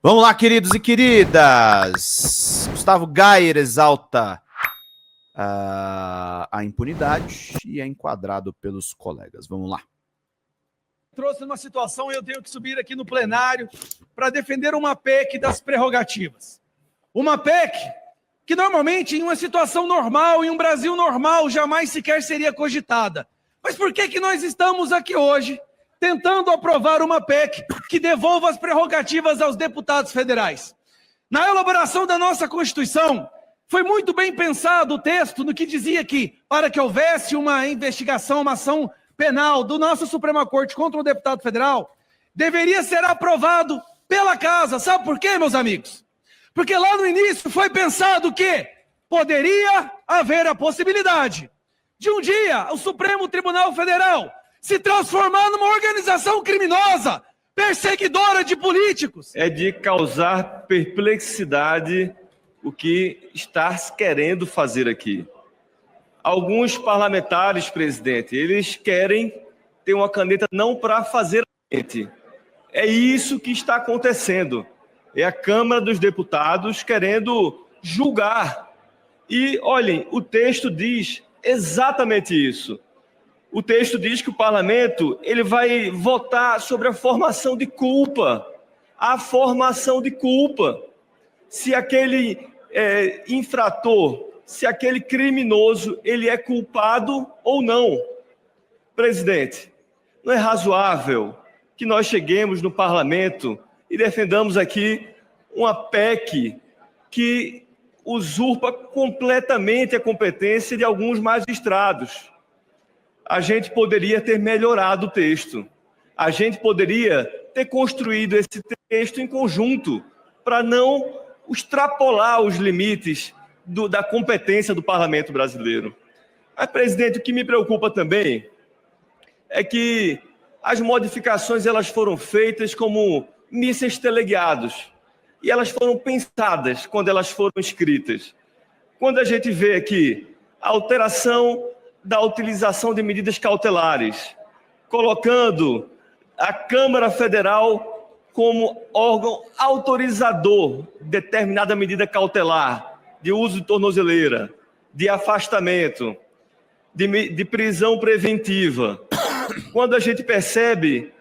Vamos lá, queridos e queridas. Gustavo Gayer exalta a impunidade e é enquadrado pelos colegas. Vamos lá. Trouxe uma situação e eu tenho que subir aqui no plenário para defender uma PEC das prerrogativas. Uma PEC que normalmente em uma situação normal, em um Brasil normal, jamais sequer seria cogitada. Mas por que nós estamos aqui hoje tentando aprovar uma PEC que devolva as prerrogativas aos deputados federais? Na elaboração da nossa Constituição, foi muito bem pensado o texto no que dizia que, para que houvesse uma investigação, uma ação penal do nosso Suprema Corte contra um deputado federal, deveria ser aprovado pela Casa. Sabe por quê, meus amigos? Porque lá no início foi pensado que poderia haver a possibilidade de um dia o Supremo Tribunal Federal se transformar numa organização criminosa, perseguidora de políticos. É de causar perplexidade o que está querendo fazer aqui. Alguns parlamentares, presidente, eles querem ter uma caneta não para fazer a gente. É isso que está acontecendo. É a Câmara dos Deputados querendo julgar. E, olhem, o texto diz exatamente isso. O texto diz que o parlamento ele vai votar sobre a formação de culpa. A formação de culpa. Se aquele infrator, se aquele criminoso, ele é culpado ou não. Presidente, não é razoável que nós cheguemos no parlamento e defendamos aqui uma PEC que usurpa completamente a competência de alguns magistrados. A gente poderia ter melhorado o texto. A gente poderia ter construído esse texto em conjunto para não extrapolar os limites da competência do parlamento brasileiro. Mas, presidente, o que me preocupa também é que as modificações elas foram feitas como mísseis teleguiados e elas foram pensadas quando elas foram escritas. Quando a gente vê aqui a alteração da utilização de medidas cautelares, colocando a Câmara Federal como órgão autorizador de determinada medida cautelar, de uso de tornozeleira, de afastamento, de prisão preventiva. Quando a gente percebe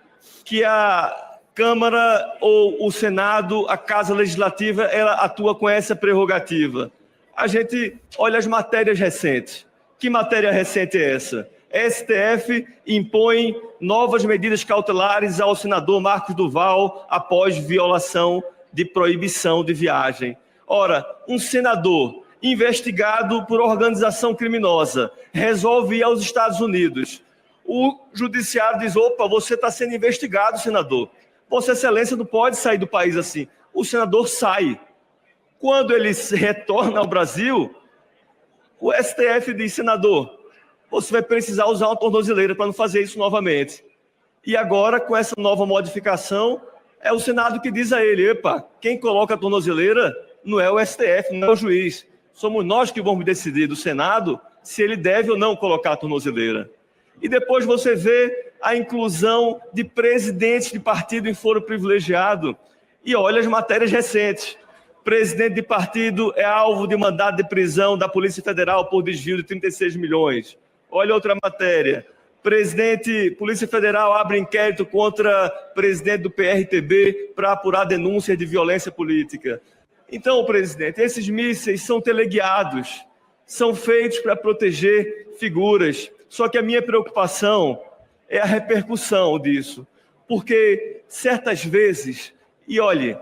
que a Câmara ou o Senado, a Casa Legislativa, ela atua com essa prerrogativa. A gente olha as matérias recentes. Que matéria recente é essa? STF impõe novas medidas cautelares ao senador Marcos Duval após violação de proibição de viagem. Ora, um senador investigado por organização criminosa resolve ir aos Estados Unidos. O judiciário diz, opa, você está sendo investigado, senador. Vossa Excelência não pode sair do país assim. O senador sai. Quando ele retorna ao Brasil, o STF diz, senador, você vai precisar usar uma tornozeleira para não fazer isso novamente. E agora, com essa nova modificação, é o Senado que diz a ele, epa, quem coloca a tornozeleira não é o STF, não é o juiz. Somos nós que vamos decidir do Senado se ele deve ou não colocar a tornozeleira. E depois você vê a inclusão de presidentes de partido em foro privilegiado. E olha as matérias recentes. Presidente de partido é alvo de mandado de prisão da Polícia Federal por desvio de 36 milhões. Olha outra matéria. Polícia Federal abre inquérito contra presidente do PRTB para apurar denúncias de violência política. Então, presidente, esses mísseis são teleguiados, são feitos para proteger figuras. Só que a minha preocupação é a repercussão disso. Porque certas vezes, e olhe,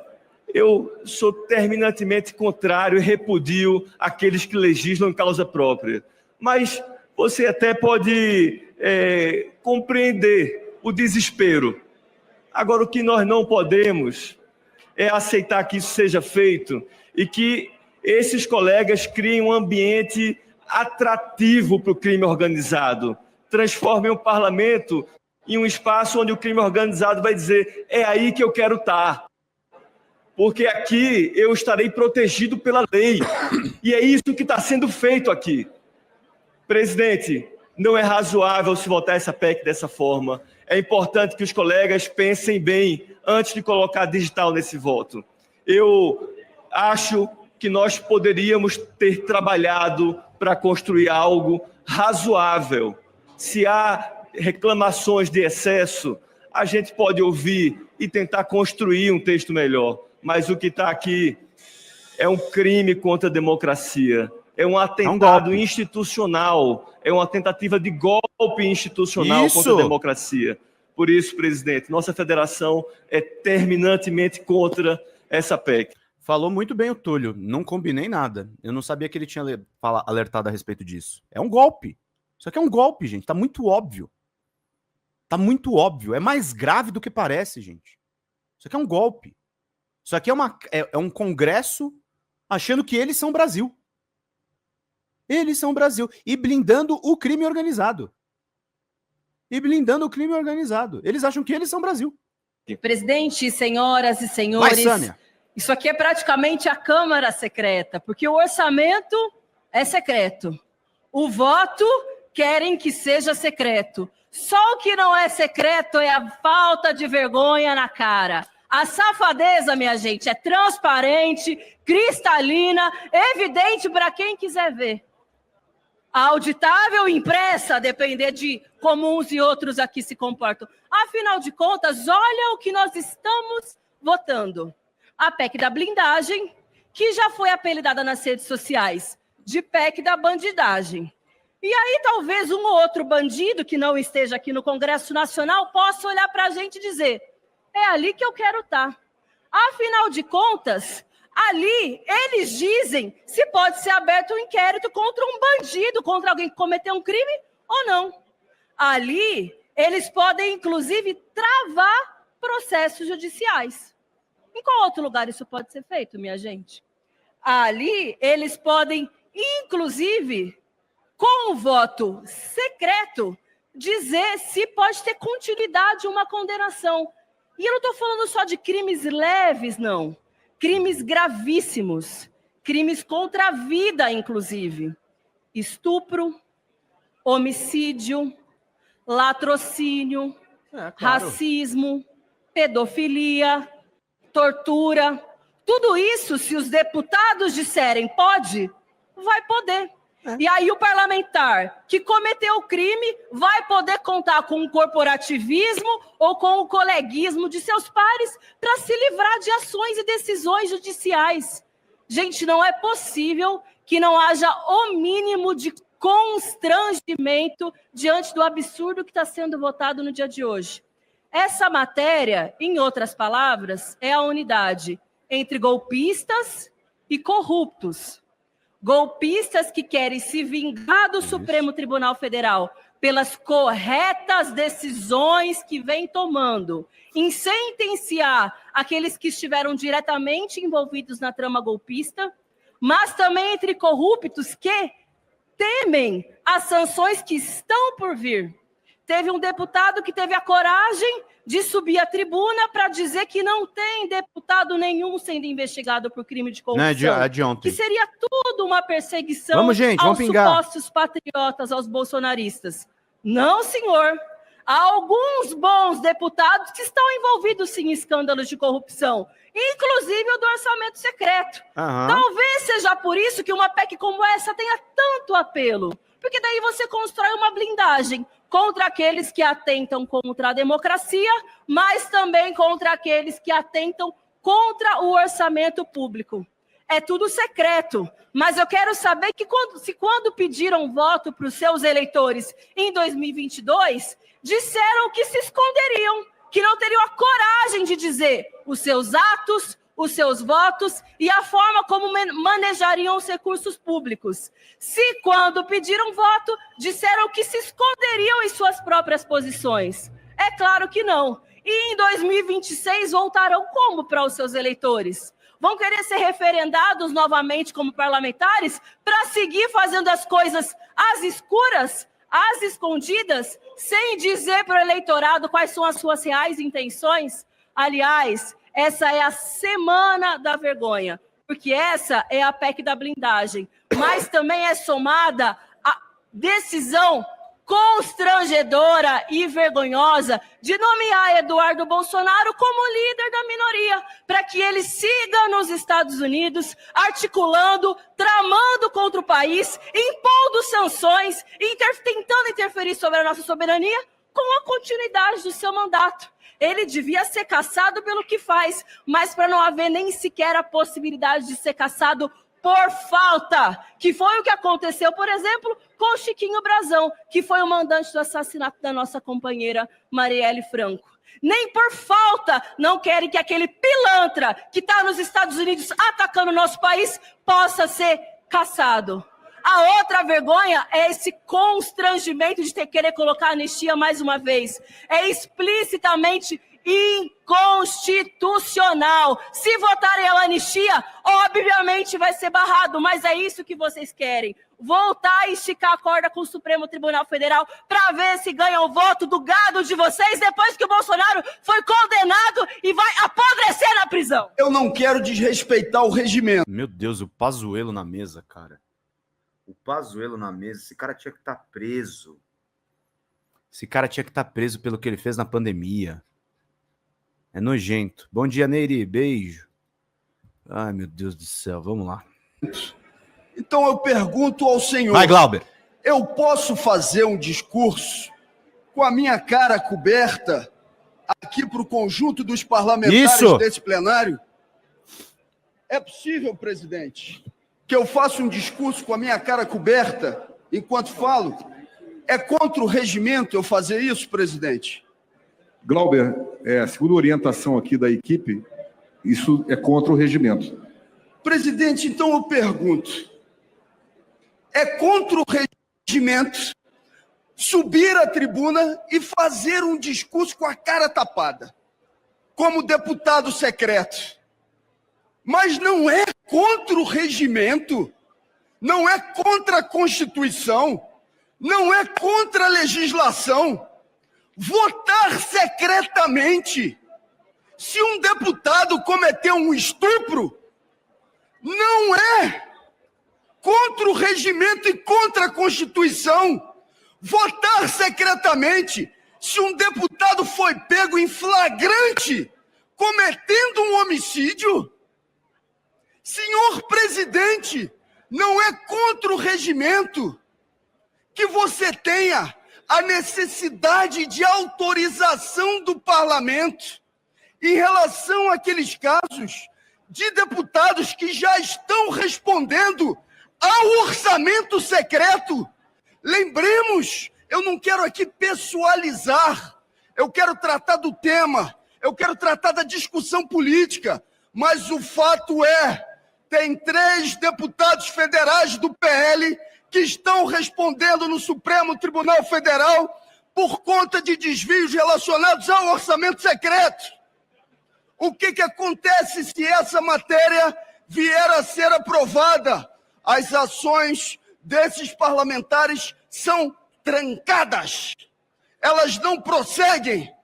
eu sou terminantemente contrário e repudio aqueles que legislam em causa própria. Mas você até pode compreender o desespero. Agora, o que nós não podemos é aceitar que isso seja feito e que esses colegas criem um ambiente atrativo para o crime organizado. Transformem o parlamento em um espaço onde o crime organizado vai dizer, é aí que eu quero estar. Porque aqui eu estarei protegido pela lei. E é isso que está sendo feito aqui. Presidente, não é razoável se votar essa PEC dessa forma. É importante que os colegas pensem bem antes de colocar digital nesse voto. Eu acho que nós poderíamos ter trabalhado para construir algo razoável. Se há reclamações de excesso, a gente pode ouvir e tentar construir um texto melhor. Mas o que está aqui é um crime contra a democracia, é um atentado institucional, é uma tentativa de golpe institucional contra a democracia. Por isso, presidente, nossa federação é terminantemente contra essa PEC. Falou muito bem o Túlio, não combinei nada. Eu não sabia que ele tinha alertado a respeito disso. É um golpe. Isso aqui é um golpe, gente. Tá muito óbvio. Tá muito óbvio. É mais grave do que parece, gente. Isso aqui é um golpe. Isso aqui é um congresso achando que eles são Brasil. Eles são Brasil. E blindando o crime organizado. Eles acham que eles são Brasil. Presidente, senhoras e senhores, isso aqui é praticamente a Câmara secreta, porque o orçamento é secreto. O voto querem que seja secreto. Só o que não é secreto é a falta de vergonha na cara. A safadeza, minha gente, é transparente, cristalina, evidente para quem quiser ver. Auditável, impressa, a depender de como uns e outros aqui se comportam. Afinal de contas, olha o que nós estamos votando. A PEC da blindagem, que já foi apelidada nas redes sociais de PEC da bandidagem. E aí talvez um ou outro bandido que não esteja aqui no Congresso Nacional possa olhar para a gente e dizer, é ali que eu quero estar. Afinal de contas, ali eles dizem se pode ser aberto um inquérito contra um bandido, contra alguém que cometeu um crime ou não. Ali eles podem, inclusive, travar processos judiciais. Em qual outro lugar isso pode ser feito, minha gente? Ali eles podem, inclusive, com o voto secreto, dizer se pode ter continuidade uma condenação. E eu não estou falando só de crimes leves, não. Crimes gravíssimos. Crimes contra a vida, inclusive. Estupro, homicídio, latrocínio, claro, racismo, pedofilia, tortura. Tudo isso, se os deputados disserem pode, vai poder. E aí o parlamentar que cometeu o crime vai poder contar com o corporativismo ou com o coleguismo de seus pares para se livrar de ações e decisões judiciais. Gente, não é possível que não haja o mínimo de constrangimento diante do absurdo que está sendo votado no dia de hoje. Essa matéria, em outras palavras, é a unidade entre golpistas e corruptos. Golpistas que querem se vingar do Supremo Tribunal Federal pelas corretas decisões que vem tomando, em sentenciar aqueles que estiveram diretamente envolvidos na trama golpista, mas também entre corruptos que temem as sanções que estão por vir. Teve um deputado que teve a coragem de subir à tribuna para dizer que não tem deputado nenhum sendo investigado por crime de corrupção. Que seria tudo uma perseguição aos supostos patriotas, aos bolsonaristas. Não, senhor. Há alguns bons deputados que estão envolvidos, sim, em escândalos de corrupção, inclusive o do orçamento secreto. Talvez seja por isso que uma PEC como essa tenha tanto apelo, porque daí você constrói uma blindagem contra aqueles que atentam contra a democracia, mas também contra aqueles que atentam contra o orçamento público. É tudo secreto, mas eu quero saber que quando pediram voto para os seus eleitores em 2022, disseram que se esconderiam, que não teriam a coragem de dizer os seus atos, os seus votos e a forma como manejariam os recursos públicos. Se, quando pediram voto, disseram que se esconderiam em suas próprias posições. É claro que não. E em 2026 voltarão como para os seus eleitores? Vão querer ser referendados novamente como parlamentares para seguir fazendo as coisas às escuras, às escondidas, sem dizer para o eleitorado quais são as suas reais intenções? Aliás, essa é a semana da vergonha, porque essa é a PEC da blindagem, mas também é somada a decisão constrangedora e vergonhosa de nomear Eduardo Bolsonaro como líder da minoria, para que ele siga nos Estados Unidos, articulando, tramando contra o país, impondo sanções, tentando interferir sobre a nossa soberania, com a continuidade do seu mandato. Ele devia ser cassado pelo que faz, mas para não haver nem sequer a possibilidade de ser cassado por falta, que foi o que aconteceu, por exemplo, com o Chiquinho Brazão, que foi o mandante do assassinato da nossa companheira Marielle Franco. Nem por falta não querem que aquele pilantra que está nos Estados Unidos atacando o nosso país possa ser cassado. A outra vergonha é esse constrangimento de querer colocar a anistia mais uma vez. É explicitamente inconstitucional. Se votarem a anistia, obviamente vai ser barrado, mas é isso que vocês querem. Voltar e esticar a corda com o Supremo Tribunal Federal para ver se ganha o voto do gado de vocês depois que o Bolsonaro foi condenado e vai apodrecer na prisão. Eu não quero desrespeitar o regimento. Meu Deus, o Pazuello na mesa, cara. O Pazuello na mesa, esse cara tinha que estar preso. Esse cara tinha que estar preso pelo que ele fez na pandemia. É nojento. Bom dia, Neiri. Beijo. Ai, meu Deus do céu. Vamos lá. Então eu pergunto ao senhor... Vai, Glauber. Eu posso fazer um discurso com a minha cara coberta aqui para o conjunto dos parlamentares desse plenário? É possível, presidente, que eu faça um discurso com a minha cara coberta enquanto falo? É contra o regimento eu fazer isso, presidente? Glauber, segundo a orientação aqui da equipe, isso é contra o regimento. Presidente, então eu pergunto, é contra o regimento subir à tribuna e fazer um discurso com a cara tapada, como deputado secreto? Mas não é contra o regimento, não é contra a Constituição, não é contra a legislação votar secretamente. Se um deputado cometeu um estupro, não é contra o regimento e contra a Constituição votar secretamente. Se um deputado foi pego em flagrante cometendo um homicídio, senhor presidente, não é contra o regimento que você tenha a necessidade de autorização do parlamento em relação àqueles casos de deputados que já estão respondendo ao orçamento secreto. Lembremos, eu não quero aqui pessoalizar, eu quero tratar do tema, eu quero tratar da discussão política, mas o fato é, tem 3 deputados federais do PL que estão respondendo no Supremo Tribunal Federal por conta de desvios relacionados ao orçamento secreto. O que acontece se essa matéria vier a ser aprovada? As ações desses parlamentares são trancadas. Elas não prosseguem,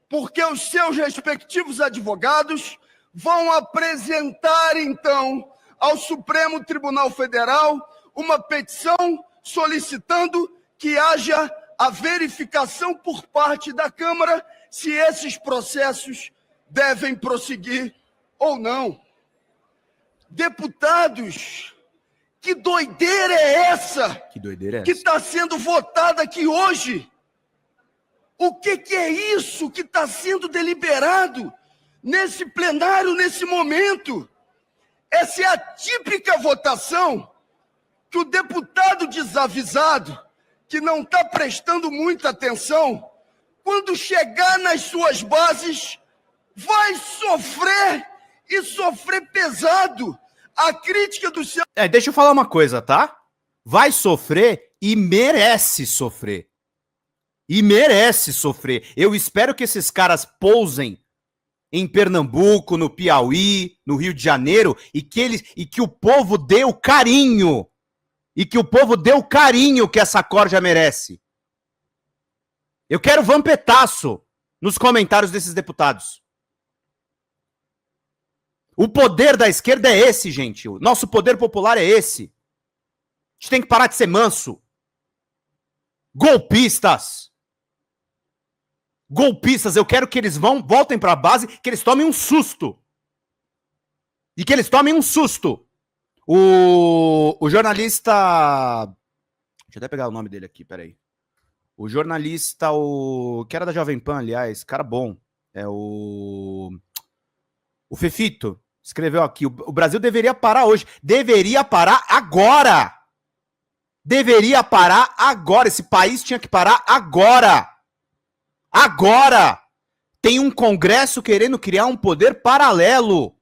porque os seus respectivos advogados vão apresentar, então, ao Supremo Tribunal Federal uma petição solicitando que haja a verificação por parte da Câmara se esses processos devem prosseguir ou não. Deputados, que doideira é essa? Que doideira é que essa? está sendo votada aqui hoje? O que é isso que está sendo deliberado nesse plenário, nesse momento? Essa é a típica votação que o deputado desavisado, que não está prestando muita atenção, quando chegar nas suas bases, vai sofrer e sofrer pesado a crítica do seu... Deixa eu falar uma coisa, tá? Vai sofrer e merece sofrer. E merece sofrer. Eu espero que esses caras pousem em Pernambuco, no Piauí, no Rio de Janeiro, e que o povo dê o carinho. E que o povo dê o carinho que essa corja merece. Eu quero vampetaço nos comentários desses deputados. O poder da esquerda é esse, gente. O nosso poder popular é esse. A gente tem que parar de ser manso. Golpistas! Golpistas, eu quero que eles voltem para a base, que eles tomem um susto. E que eles tomem um susto. O jornalista... Deixa eu até pegar o nome dele aqui, peraí. O jornalista, que era da Jovem Pan, aliás, cara bom. É o Fefito. Escreveu aqui. O Brasil deveria parar hoje. Deveria parar agora. Deveria parar agora. Esse país tinha que parar agora. Agora. Tem um Congresso querendo criar um poder paralelo.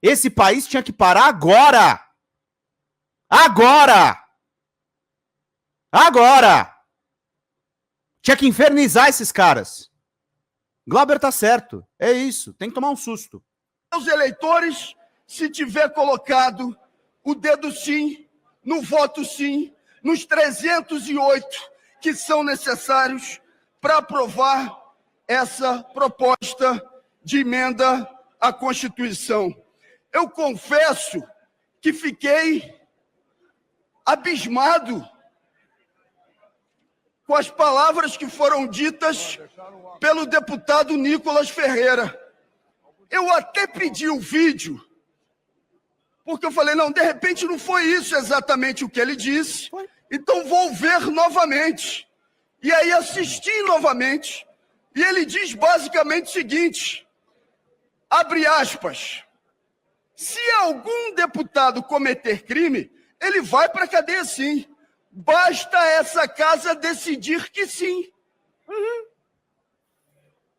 Esse país tinha que parar agora. Agora. Agora. Tinha que infernizar esses caras. Glauber tá certo. É isso. Tem que tomar um susto. Os eleitores, se tiver colocado o dedo sim, no voto sim, nos 308 que são necessários para aprovar essa proposta de emenda à Constituição. Eu confesso que fiquei abismado com as palavras que foram ditas pelo deputado Nicolas Ferreira. Eu até pedi o vídeo, porque eu falei, não, de repente não foi isso exatamente o que ele disse, então vou ver novamente. E aí assisti novamente, e ele diz basicamente o seguinte, abre aspas, se algum deputado cometer crime, ele vai para a cadeia sim. Basta essa casa decidir que sim.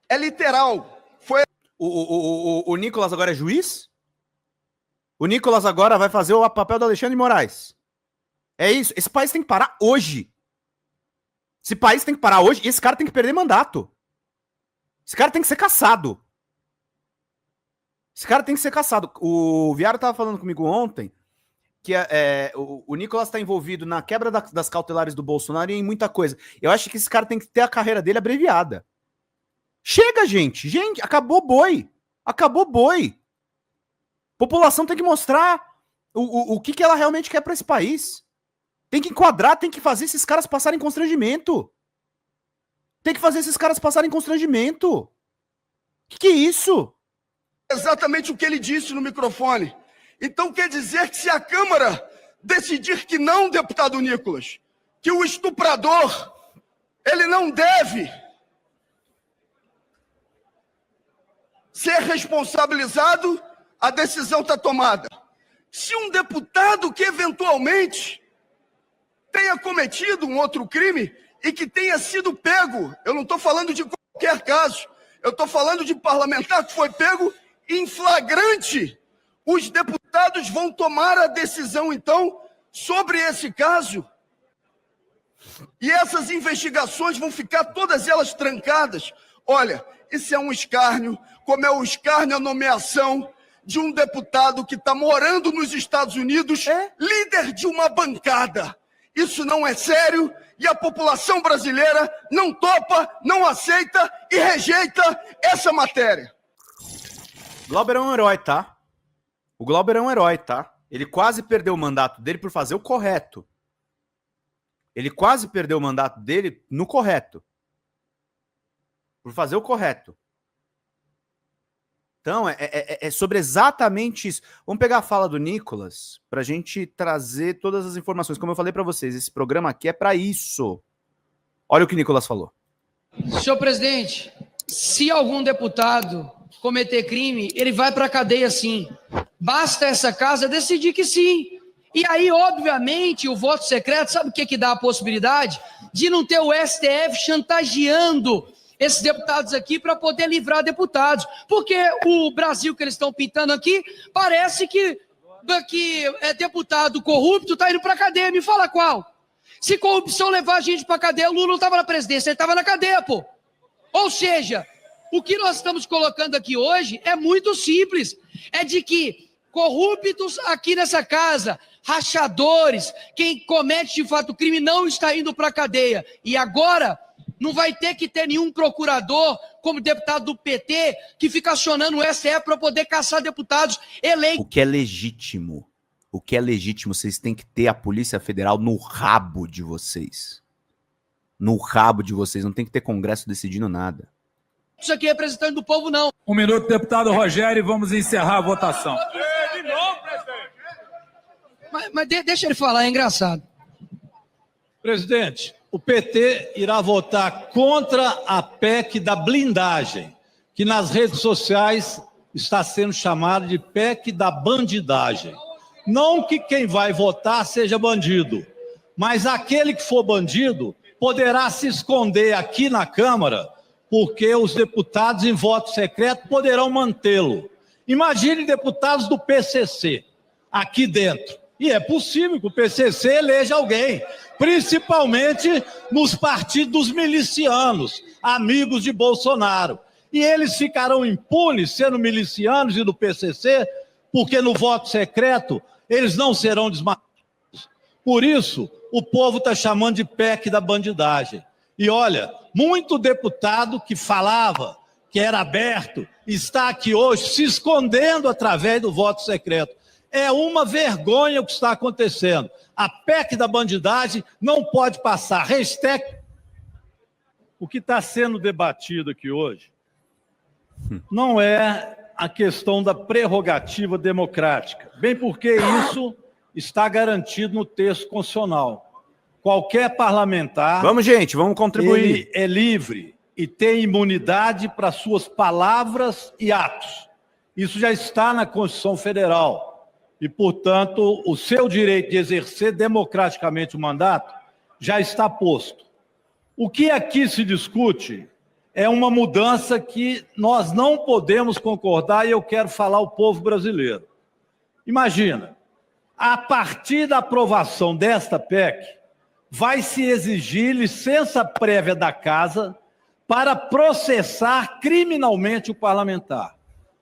É literal. Foi. O Nicolas agora é juiz? O Nicolas agora vai fazer o papel do Alexandre de Moraes. É isso. Esse país tem que parar hoje. Esse país tem que parar hoje e esse cara tem que perder mandato. Esse cara tem que ser caçado. Esse cara tem que ser caçado. O Viário estava falando comigo ontem que o Nicolas está envolvido na quebra das cautelares do Bolsonaro e em muita coisa. Eu acho que esse cara tem que ter a carreira dele abreviada. Chega, gente. Gente, acabou boi. Acabou boi. População tem que mostrar o que ela realmente quer para esse país. Tem que enquadrar, tem que fazer esses caras passarem constrangimento. Tem que fazer esses caras passarem constrangimento. O que é isso? Exatamente o que ele disse no microfone. Então quer dizer que se a Câmara decidir que não, deputado Nicolas, que o estuprador, ele não deve ser responsabilizado, a decisão está tomada. Se um deputado que eventualmente tenha cometido um outro crime e que tenha sido pego, eu não estou falando de qualquer caso, eu estou falando de parlamentar que foi pego em flagrante, os deputados vão tomar a decisão, então, sobre esse caso. E essas investigações vão ficar todas elas trancadas. Olha, isso é um escárnio, como é o escárnio a nomeação de um deputado que está morando nos Estados Unidos, líder de uma bancada. Isso não é sério e a população brasileira não topa, não aceita e rejeita essa matéria. Glauber é um herói, tá? O Glauber é um herói, tá? Ele quase perdeu o mandato dele por fazer o correto. Ele quase perdeu o mandato dele no correto. Por fazer o correto. Então, é sobre exatamente isso. Vamos pegar a fala do Nicolas pra gente trazer todas as informações. Como eu falei pra vocês, esse programa aqui é pra isso. Olha o que o Nicolas falou. Senhor presidente, se algum deputado cometer crime, ele vai para a cadeia sim. Basta essa casa decidir que sim. E aí, obviamente, o voto secreto, sabe o que dá a possibilidade? De não ter o STF chantageando esses deputados aqui para poder livrar deputados. Porque o Brasil que eles estão pintando aqui, parece que é deputado corrupto, está indo para a cadeia. Me fala qual. Se corrupção levar a gente para a cadeia, o Lula não estava na presidência, ele estava na cadeia, pô. Ou seja, o que nós estamos colocando aqui hoje é muito simples. É de que corruptos aqui nessa casa, rachadores, quem comete de fato crime não está indo para a cadeia. E agora não vai ter que ter nenhum procurador, como deputado do PT, que fica acionando o STF para poder caçar deputados eleitos. O que é legítimo, vocês têm que ter a Polícia Federal no rabo de vocês. no rabo de vocês. Não tem que ter Congresso decidindo nada. Isso aqui é representante do povo, não. 1 minuto, deputado Rogério, e vamos encerrar a votação. Mas deixa ele falar, é engraçado. Presidente, o PT irá votar contra a PEC da blindagem, que nas redes sociais está sendo chamada de PEC da bandidagem. Não que quem vai votar seja bandido, mas aquele que for bandido poderá se esconder aqui na Câmara, porque os deputados em voto secreto poderão mantê-lo. Imagine deputados do PCC aqui dentro. E é possível que o PCC eleja alguém, principalmente nos partidos milicianos, amigos de Bolsonaro. E eles ficarão impunes sendo milicianos e do PCC, porque no voto secreto eles não serão desmatados. Por isso, o povo está chamando de PEC da bandidagem. E olha, muito deputado que falava que era aberto está aqui hoje se escondendo através do voto secreto. É uma vergonha o que está acontecendo. A PEC da bandidagem não pode passar. Hashtag... O que está sendo debatido aqui hoje não é a questão da prerrogativa democrática, bem porque isso está garantido no texto constitucional. Qualquer parlamentar... Vamos, gente, vamos contribuir. Ele é livre e tem imunidade para suas palavras e atos. Isso já está na Constituição Federal. E, portanto, o seu direito de exercer democraticamente o mandato já está posto. O que aqui se discute é uma mudança que nós não podemos concordar e eu quero falar ao povo brasileiro. Imagina, a partir da aprovação desta PEC, vai se exigir licença prévia da Casa para processar criminalmente o parlamentar.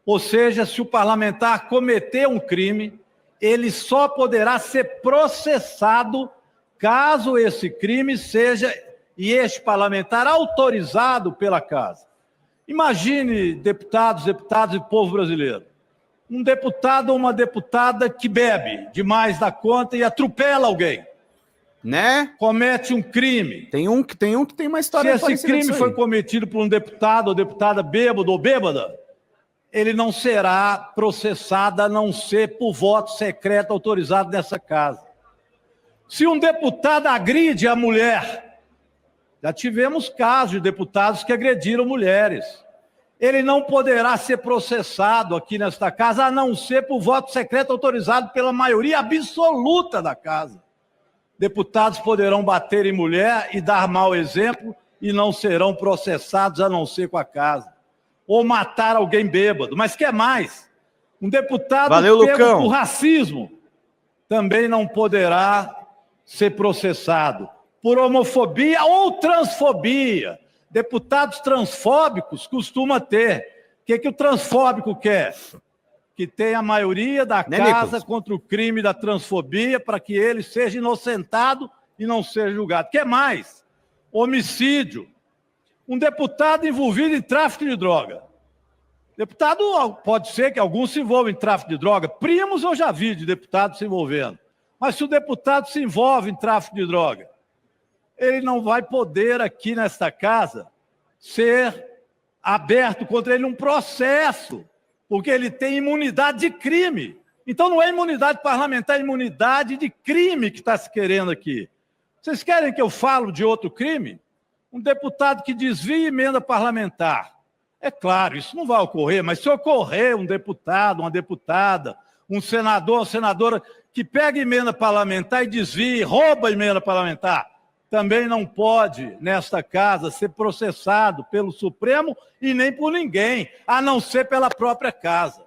Ou seja, se o parlamentar cometer um crime, ele só poderá ser processado caso esse crime seja, e este parlamentar, autorizado pela Casa. Imagine, deputados e povo brasileiro, um deputado ou uma deputada que bebe demais da conta e atropela alguém. Né? Comete um crime. Tem um que tem uma história parecida. Se esse crime foi cometido por um deputado ou deputada bêbado ou bêbada, ele não será processado a não ser por voto secreto autorizado nessa Casa. Se um deputado agride a mulher, já tivemos casos de deputados que agrediram mulheres, ele não poderá ser processado aqui nesta Casa a não ser por voto secreto autorizado pela maioria absoluta da Casa. Deputados poderão bater em mulher e dar mau exemplo e não serão processados a não ser com a Casa. Ou matar alguém bêbado. Mas quer mais? Um deputado pego por racismo também não poderá ser processado. Por homofobia ou transfobia. Deputados transfóbicos costuma ter. O que o transfóbico quer? Que tenha a maioria da Casa contra o crime da transfobia para que ele seja inocentado e não seja julgado. Quer mais? Homicídio. Um deputado envolvido em tráfico de droga. Deputado, pode ser que alguns se envolvam em tráfico de droga. Primos eu já vi de deputados se envolvendo. Mas se o deputado se envolve em tráfico de droga, ele não vai poder aqui nesta Casa ser aberto contra ele um processo, porque ele tem imunidade de crime. Então não é imunidade parlamentar, é imunidade de crime que está se querendo aqui. Vocês querem que eu fale de outro crime? Um deputado que desvia emenda parlamentar. É claro, isso não vai ocorrer, mas se ocorrer um deputado, uma deputada, um senador, uma senadora que pega emenda parlamentar e desvia, rouba emenda parlamentar, também não pode, nesta Casa, ser processado pelo Supremo e nem por ninguém, a não ser pela própria Casa.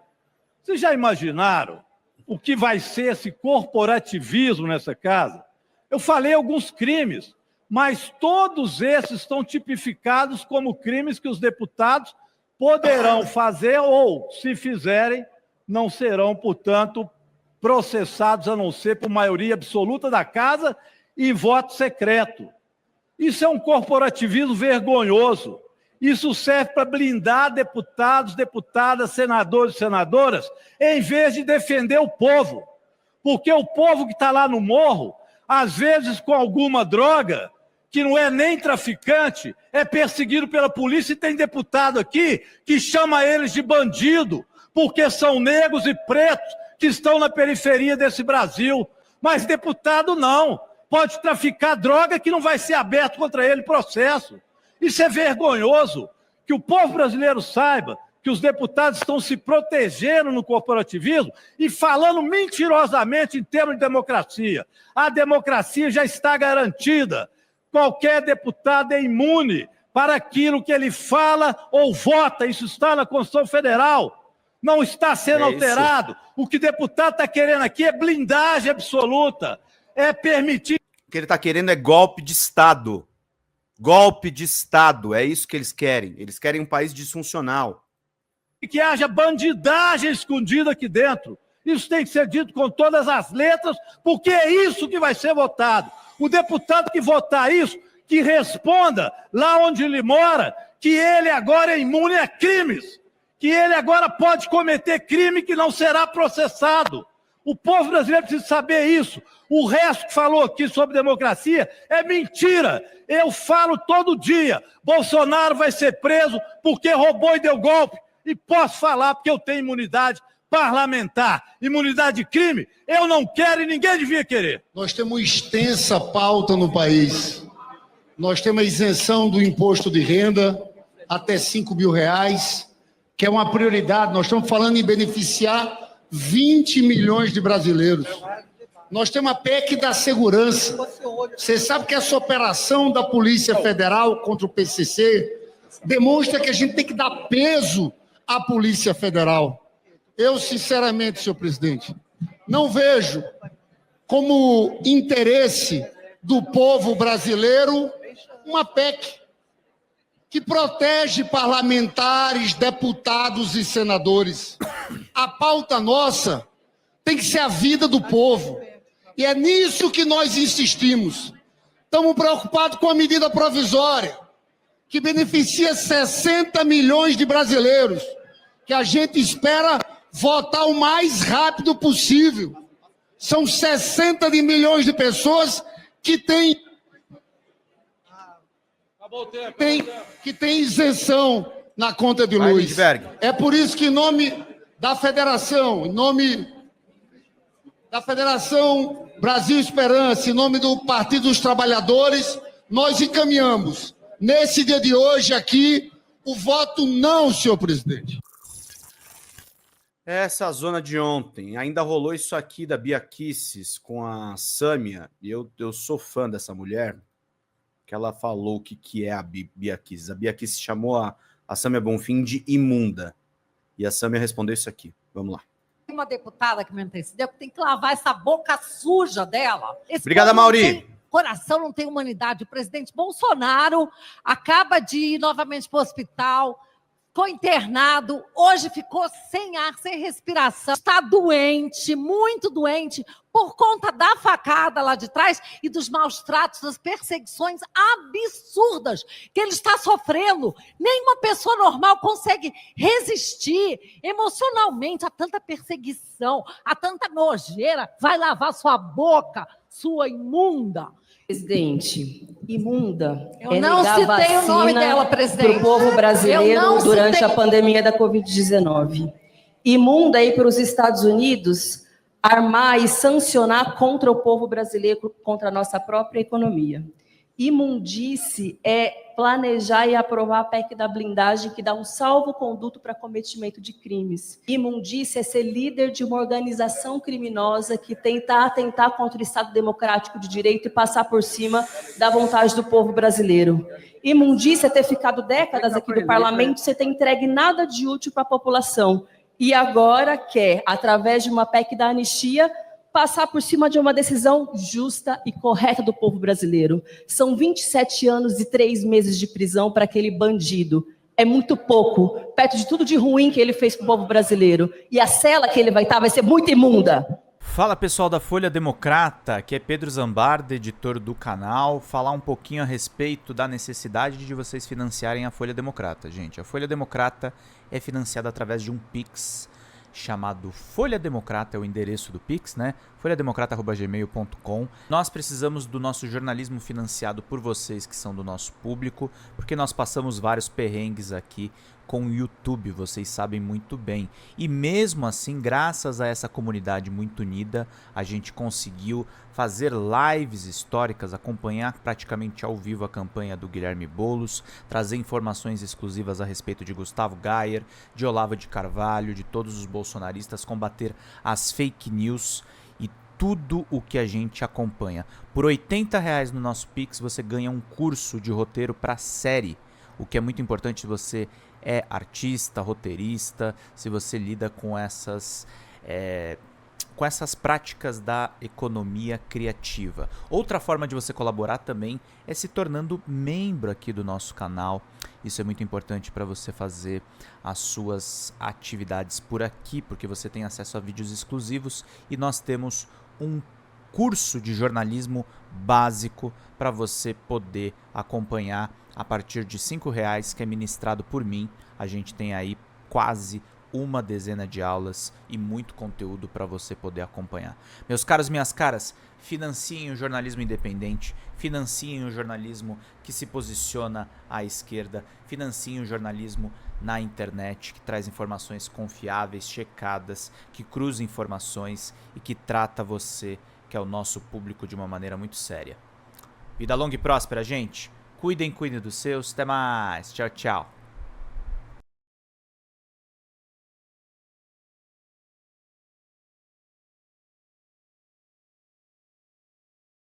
Vocês já imaginaram o que vai ser esse corporativismo nessa Casa? Eu falei alguns crimes, mas todos esses estão tipificados como crimes que os deputados poderão fazer ou, se fizerem, não serão, portanto, processados a não ser por maioria absoluta da Casa e voto secreto. Isso é um corporativismo vergonhoso. Isso serve para blindar deputados, deputadas, senadores e senadoras, em vez de defender o povo. Porque o povo que está lá no morro, às vezes com alguma droga, que não é nem traficante, é perseguido pela polícia e tem deputado aqui que chama eles de bandido, porque são negros e pretos que estão na periferia desse Brasil. Mas deputado não, pode traficar droga que não vai ser aberto contra ele processo. Isso é vergonhoso, que o povo brasileiro saiba que os deputados estão se protegendo no corporativismo e falando mentirosamente em termos de democracia. A democracia já está garantida. Qualquer deputado é imune para aquilo que ele fala ou vota. Isso está na Constituição Federal. Não está sendo alterado. O que o deputado está querendo aqui é blindagem absoluta. É permitir... O que ele está querendo é golpe de Estado. Golpe de Estado. É isso que eles querem. Eles querem um país disfuncional. Que haja bandidagem escondida aqui dentro. Isso tem que ser dito com todas as letras, porque é isso que vai ser votado. O deputado que votar isso, que responda lá onde ele mora, que ele agora é imune a crimes, que ele agora pode cometer crime que não será processado. O povo brasileiro precisa saber isso. O resto que falou aqui sobre democracia é mentira. Eu falo todo dia, Bolsonaro vai ser preso porque roubou e deu golpe. E posso falar porque eu tenho imunidade parlamentar. Imunidade de crime, eu não quero e ninguém devia querer. Nós temos uma extensa pauta no país. Nós temos a isenção do imposto de renda até R$5 mil, que é uma prioridade. Nós estamos falando em beneficiar 20 milhões de brasileiros. Nós temos a PEC da segurança. Você sabe que essa operação da Polícia Federal contra o PCC demonstra que a gente tem que dar peso à Polícia Federal. Eu, sinceramente, senhor presidente, não vejo como interesse do povo brasileiro uma PEC que protege parlamentares, deputados e senadores. A pauta nossa tem que ser a vida do povo. E é nisso que nós insistimos. Estamos preocupados com a medida provisória, que beneficia 60 milhões de brasileiros, que a gente espera votar o mais rápido possível. São 60 milhões de pessoas que têm isenção na conta de luz. É por isso que, em nome da Federação, Brasil Esperança, em nome do Partido dos Trabalhadores, nós encaminhamos, nesse dia de hoje aqui, o voto não, senhor presidente. Essa zona de ontem, ainda rolou isso aqui da Bia Kicis com a Sâmia, e eu sou fã dessa mulher, que ela falou o que é a Bia Kicis. A Bia Kicis chamou a Sâmia Bonfim de imunda, e a Sâmia respondeu isso aqui. Vamos lá. Uma deputada que me antecedeu que tem que lavar essa boca suja dela. Obrigada, Mauri. Coração não tem humanidade. O presidente Bolsonaro acaba de ir novamente para o hospital, ficou internado, hoje ficou sem ar, sem respiração, está doente, muito doente, por conta da facada lá de trás e dos maus tratos, das perseguições absurdas que ele está sofrendo. Nenhuma pessoa normal consegue resistir emocionalmente a tanta perseguição, a tanta nojeira. Vai lavar sua boca, sua imunda. Presidente, imunda. Eu não citei o nome dela, presidente. Para o povo brasileiro durante a pandemia da Covid-19. Imunda ir para os Estados Unidos armar e sancionar contra o povo brasileiro, contra a nossa própria economia. Imundice é planejar e aprovar a PEC da blindagem que dá um salvo-conduto para cometimento de crimes. Imundice é ser líder de uma organização criminosa que tenta atentar contra o Estado democrático de direito e passar por cima da vontade do povo brasileiro. Imundice é ter ficado décadas aqui do parlamento sem ter entregue nada de útil para a população. E agora quer, através de uma PEC da anistia, passar por cima de uma decisão justa e correta do povo brasileiro. São 27 anos e 3 meses de prisão para aquele bandido. É muito pouco, perto de tudo de ruim que ele fez com o povo brasileiro. E a cela que ele vai estar vai ser muito imunda. Fala, pessoal da Folha Democrata, aqui é Pedro Zambarda, editor do canal, falar um pouquinho a respeito da necessidade de vocês financiarem a Folha Democrata. Gente, a Folha Democrata é financiada através de um Pix chamado Folha Democrata, é o endereço do Pix, né? folhademocrata@gmail.com. Nós precisamos do nosso jornalismo financiado por vocês que são do nosso público, porque nós passamos vários perrengues aqui com o YouTube, vocês sabem muito bem. E mesmo assim, graças a essa comunidade muito unida, a gente conseguiu fazer lives históricas, acompanhar praticamente ao vivo a campanha do Guilherme Boulos, trazer informações exclusivas a respeito de Gustavo Gayer, de Olavo de Carvalho, de todos os bolsonaristas, combater as fake news e tudo o que a gente acompanha. Por R$80 no nosso Pix você ganha um curso de roteiro para série, o que é muito importante se você é artista, roteirista, se você lida com essas práticas da economia criativa. Outra forma de você colaborar também é se tornando membro aqui do nosso canal. Isso é muito importante para você fazer as suas atividades por aqui, porque você tem acesso a vídeos exclusivos e nós temos um curso de jornalismo básico para você poder acompanhar a partir de R$5, que é ministrado por mim. A gente tem aí quase uma dezena de aulas e muito conteúdo para você poder acompanhar. Meus caros, minhas caras, financiem o jornalismo independente, financiem o jornalismo que se posiciona à esquerda, financiem o jornalismo na internet, que traz informações confiáveis, checadas, que cruza informações e que trata você, que é o nosso público, de uma maneira muito séria. Vida longa e próspera, gente. Cuidem dos seus. Até mais. Tchau, tchau.